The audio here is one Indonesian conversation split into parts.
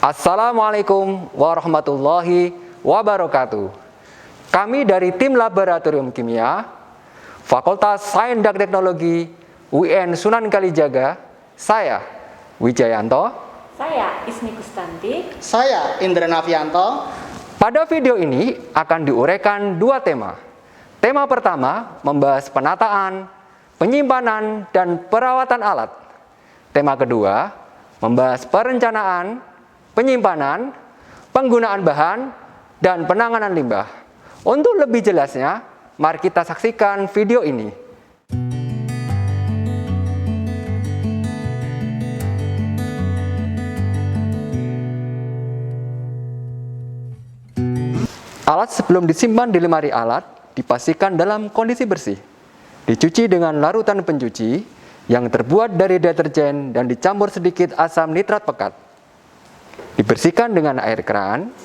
Assalamualaikum warahmatullahi wabarakatuh. Kami dari tim Laboratorium Kimia, Fakultas Sains dan Teknologi UIN Sunan Kalijaga, saya Wijayanto, saya Ismi Kustanti, saya Indra Nafianto. Pada video ini akan diuraikan dua tema. Tema pertama membahas penataan, penyimpanan, dan perawatan alat. Tema kedua membahas perencanaan, penyimpanan, penggunaan bahan, dan penanganan limbah. Untuk lebih jelasnya, mari kita saksikan video ini. Alat sebelum disimpan di lemari alat dipastikan dalam kondisi bersih. Dicuci dengan larutan pencuci yang terbuat dari deterjen dan dicampur sedikit asam nitrat pekat. Dibersihkan dengan air keran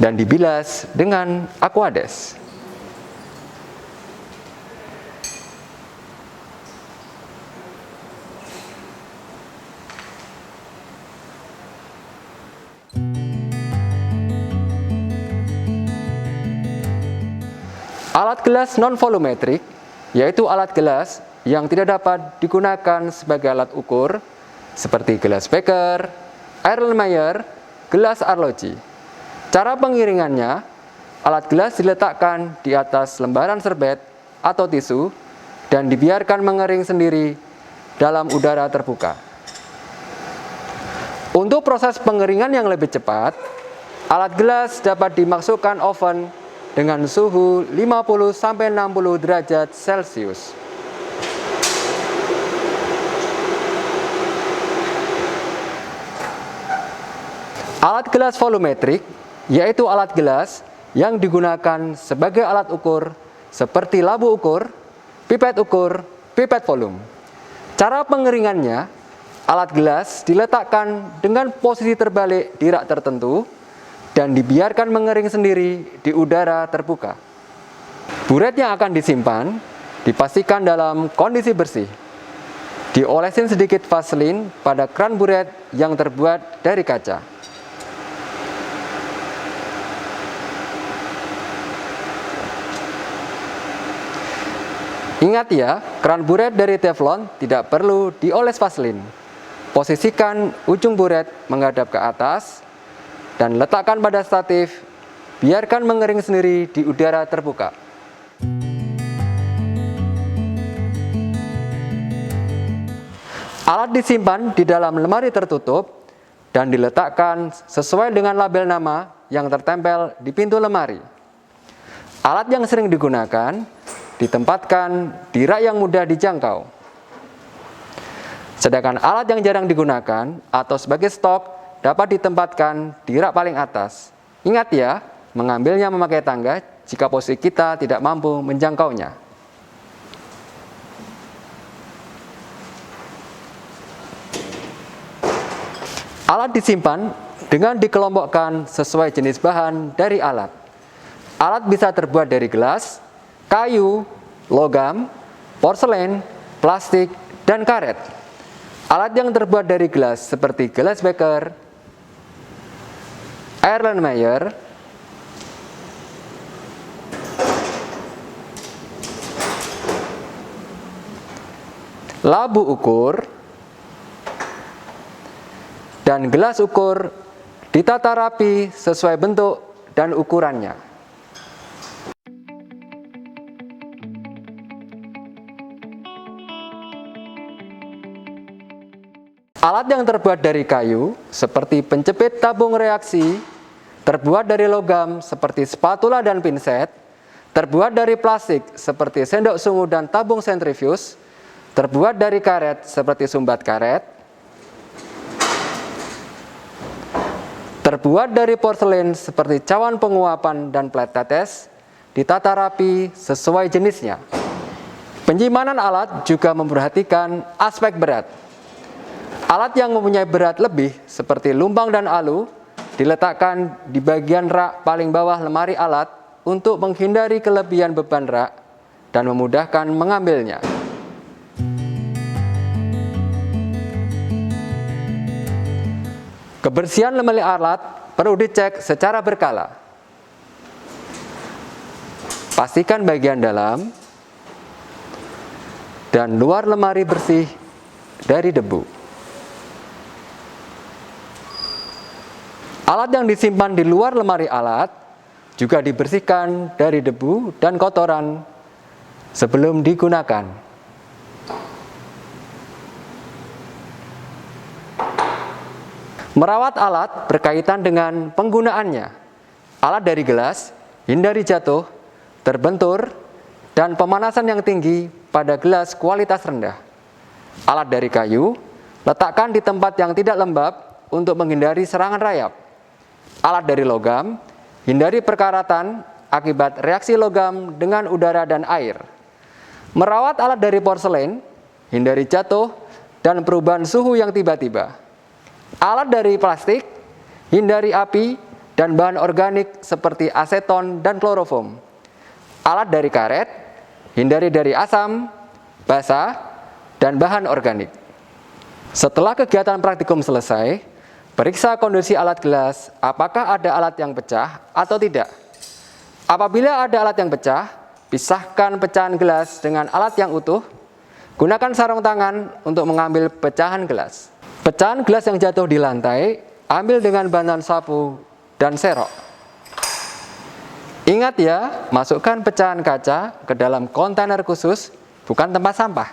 dan dibilas dengan Aquades. Alat gelas non-volumetrik, yaitu alat gelas yang tidak dapat digunakan sebagai alat ukur, seperti gelas Becker, Erlenmeyer, gelas arloji. Cara pengiringannya, alat gelas diletakkan di atas lembaran serbet atau tisu dan dibiarkan mengering sendiri dalam udara terbuka. Untuk proses pengeringan yang lebih cepat, alat gelas dapat dimasukkan oven dengan suhu 50–60 derajat Celcius. Alat gelas volumetrik, yaitu alat gelas yang digunakan sebagai alat ukur seperti labu ukur, pipet volume. Cara pengeringannya, alat gelas diletakkan dengan posisi terbalik di rak tertentu dan dibiarkan mengering sendiri di udara terbuka. Buret yang akan disimpan dipastikan dalam kondisi bersih. Diolesin sedikit vaselin pada keran buret yang terbuat dari kaca. Ingat ya, keran buret dari teflon tidak perlu dioles vaselin. Posisikan ujung buret menghadap ke atas dan letakkan pada statif, biarkan mengering sendiri di udara terbuka. Alat disimpan di dalam lemari tertutup dan diletakkan sesuai dengan label nama yang tertempel di pintu lemari. Alat yang sering digunakan ditempatkan di rak yang mudah dijangkau. Sedangkan alat yang jarang digunakan atau sebagai stok dapat ditempatkan di rak paling atas. Ingat ya, mengambilnya memakai tangga jika posisi kita tidak mampu menjangkaunya. Alat disimpan dengan dikelompokkan sesuai jenis bahan dari alat. Alat bisa terbuat dari gelas, kayu, logam, porselen, plastik, dan karet. Alat yang terbuat dari gelas seperti gelas Becker, Erlenmeyer, labu ukur, dan gelas ukur ditata rapi sesuai bentuk dan ukurannya. Alat yang terbuat dari kayu, seperti penjepit tabung reaksi, terbuat dari logam seperti spatula dan pinset, terbuat dari plastik seperti sendok sungu dan tabung sentrifuge, terbuat dari karet seperti sumbat karet, terbuat dari porselen seperti cawan penguapan dan plat tetes, ditata rapi sesuai jenisnya. Penyimpanan alat juga memperhatikan aspek berat. Alat yang mempunyai berat lebih seperti lumbang dan alu diletakkan di bagian rak paling bawah lemari alat untuk menghindari kelebihan beban rak dan memudahkan mengambilnya. Kebersihan lemari alat perlu dicek secara berkala. Pastikan bagian dalam dan luar lemari bersih dari debu. Alat yang disimpan di luar lemari alat juga dibersihkan dari debu dan kotoran sebelum digunakan. Merawat alat berkaitan dengan penggunaannya. Alat dari gelas, hindari jatuh, terbentur, dan pemanasan yang tinggi pada gelas kualitas rendah. Alat dari kayu, letakkan di tempat yang tidak lembab untuk menghindari serangan rayap. Alat dari logam, hindari perkaratan akibat reaksi logam dengan udara dan air. Merawat alat dari porselen, hindari jatuh dan perubahan suhu yang tiba-tiba. Alat dari plastik, hindari api dan bahan organik seperti aseton dan kloroform. Alat dari karet, hindari dari asam, basa, dan bahan organik. Setelah kegiatan praktikum selesai, periksa kondisi alat gelas, apakah ada alat yang pecah atau tidak. Apabila ada alat yang pecah, pisahkan pecahan gelas dengan alat yang utuh. Gunakan sarung tangan untuk mengambil pecahan gelas. Pecahan gelas yang jatuh di lantai, ambil dengan bantuan sapu dan serok. Ingat ya, masukkan pecahan kaca ke dalam kontainer khusus, bukan tempat sampah.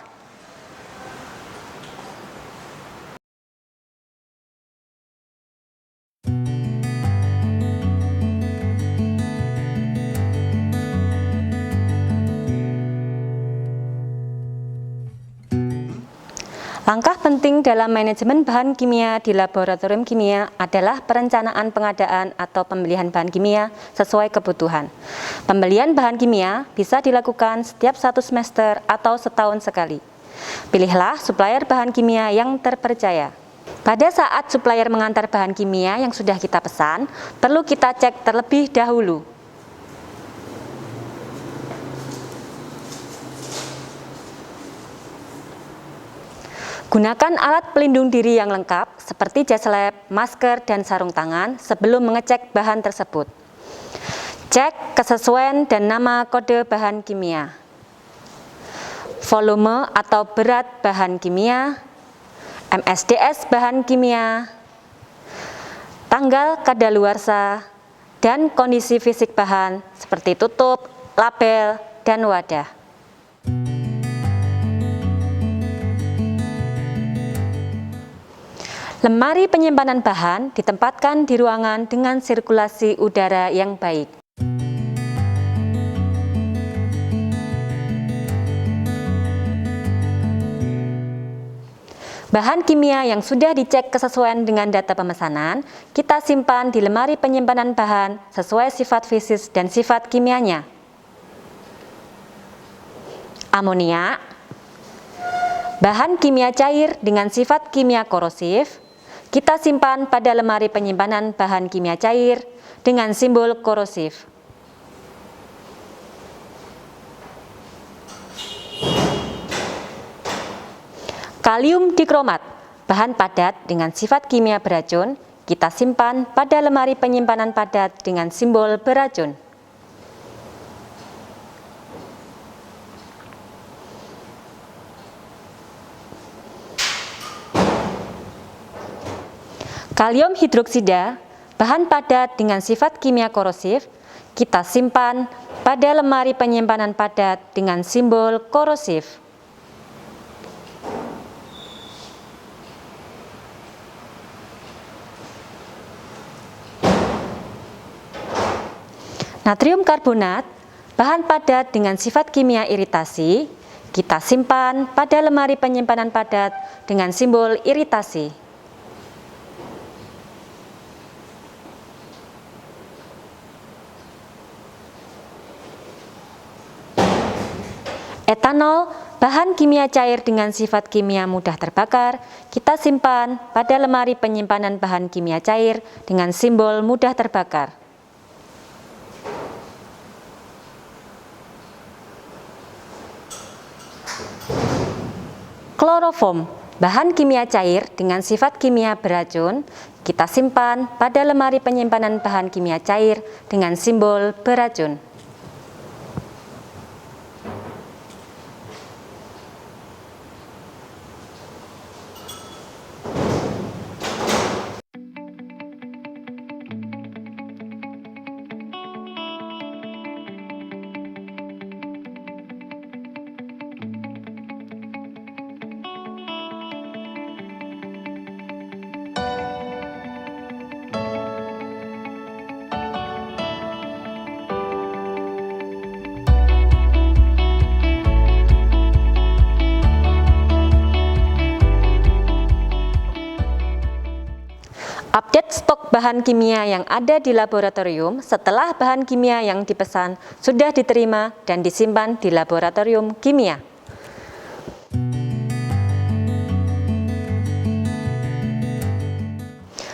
Langkah penting dalam manajemen bahan kimia di laboratorium kimia adalah perencanaan pengadaan atau pembelian bahan kimia sesuai kebutuhan. Pembelian bahan kimia bisa dilakukan setiap 1 semester atau setahun sekali. Pilihlah supplier bahan kimia yang terpercaya. Pada saat supplier mengantar bahan kimia yang sudah kita pesan, perlu kita cek terlebih dahulu. Gunakan alat pelindung diri yang lengkap seperti jas lab, masker, dan sarung tangan sebelum mengecek bahan tersebut. Cek kesesuaian dan nama kode bahan kimia, volume atau berat bahan kimia, MSDS bahan kimia, tanggal kadaluarsa, dan kondisi fisik bahan seperti tutup, label, dan wadah. Lemari penyimpanan bahan ditempatkan di ruangan dengan sirkulasi udara yang baik. Bahan kimia yang sudah dicek kesesuaian dengan data pemesanan, kita simpan di lemari penyimpanan bahan sesuai sifat fisik dan sifat kimianya. Amoniak, bahan kimia cair dengan sifat kimia korosif, kita simpan pada lemari penyimpanan bahan kimia cair dengan simbol korosif. Kalium dikromat, bahan padat dengan sifat kimia beracun, kita simpan pada lemari penyimpanan padat dengan simbol beracun. Kalium hidroksida, bahan padat dengan sifat kimia korosif, kita simpan pada lemari penyimpanan padat dengan simbol korosif. Natrium karbonat, bahan padat dengan sifat kimia iritasi, kita simpan pada lemari penyimpanan padat dengan simbol iritasi. Etanol, bahan kimia cair dengan sifat kimia mudah terbakar, kita simpan pada lemari penyimpanan bahan kimia cair dengan simbol mudah terbakar. Kloroform, bahan kimia cair dengan sifat kimia beracun, Kita simpan pada lemari penyimpanan bahan kimia cair dengan simbol beracun. Update stok bahan kimia yang ada di laboratorium setelah bahan kimia yang dipesan sudah diterima dan disimpan di laboratorium kimia.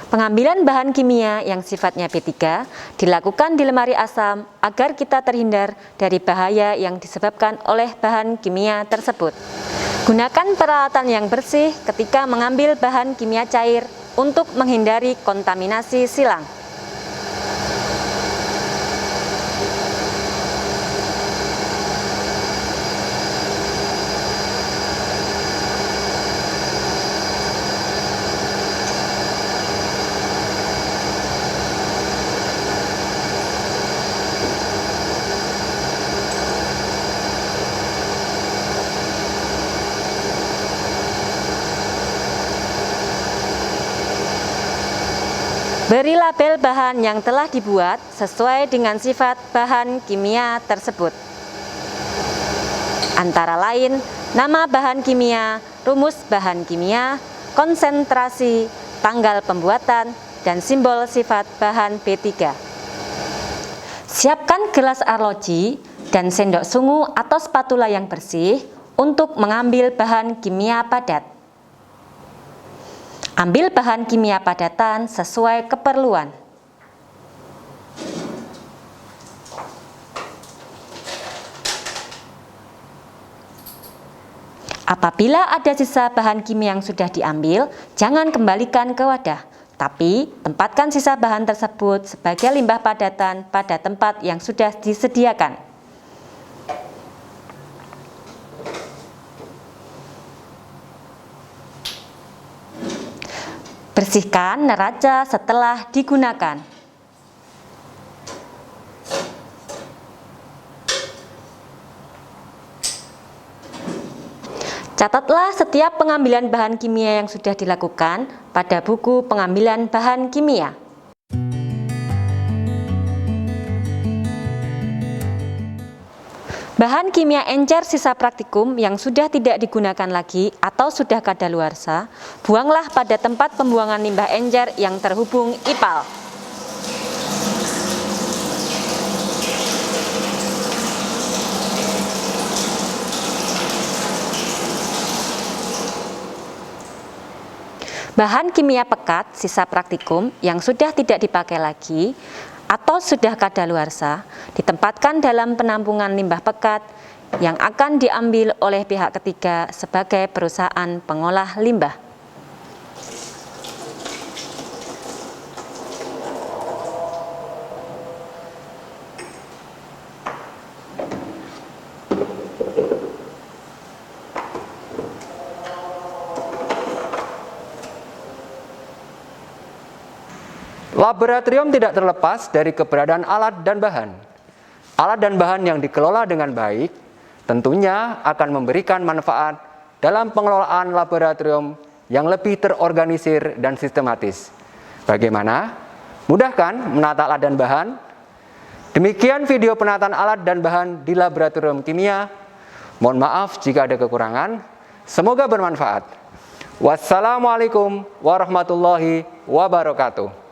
Pengambilan bahan kimia yang sifatnya B3 dilakukan di lemari asam agar kita terhindar dari bahaya yang disebabkan oleh bahan kimia tersebut. Gunakan peralatan yang bersih ketika mengambil bahan kimia cair untuk menghindari kontaminasi silang. Beri label bahan yang telah dibuat sesuai dengan sifat bahan kimia tersebut. Antara lain, nama bahan kimia, rumus bahan kimia, konsentrasi, tanggal pembuatan, dan simbol sifat bahan B3. Siapkan gelas arloji dan sendok sungu atau spatula yang bersih untuk mengambil bahan kimia padat. Ambil bahan kimia padatan sesuai keperluan. Apabila ada sisa bahan kimia yang sudah diambil, jangan kembalikan ke wadah, tapi tempatkan sisa bahan tersebut sebagai limbah padatan pada tempat yang sudah disediakan. Bersihkan neraca setelah digunakan. Catatlah setiap pengambilan bahan kimia yang sudah dilakukan pada buku pengambilan bahan kimia. Bahan kimia encer sisa praktikum yang sudah tidak digunakan lagi atau sudah kadaluarsa, buanglah pada tempat pembuangan limbah encer yang terhubung IPAL. Bahan kimia pekat sisa praktikum yang sudah tidak dipakai lagi atau sudah kadaluarsa ditempatkan dalam penampungan limbah pekat yang akan diambil oleh pihak ketiga sebagai perusahaan pengolah limbah. Laboratorium tidak terlepas dari keberadaan alat dan bahan. Alat dan bahan yang dikelola dengan baik tentunya akan memberikan manfaat dalam pengelolaan laboratorium yang lebih terorganisir dan sistematis. Bagaimana? Mudah kan menata alat dan bahan? Demikian video penataan alat dan bahan di laboratorium kimia. Mohon maaf jika ada kekurangan. Semoga bermanfaat. Wassalamualaikum warahmatullahi wabarakatuh.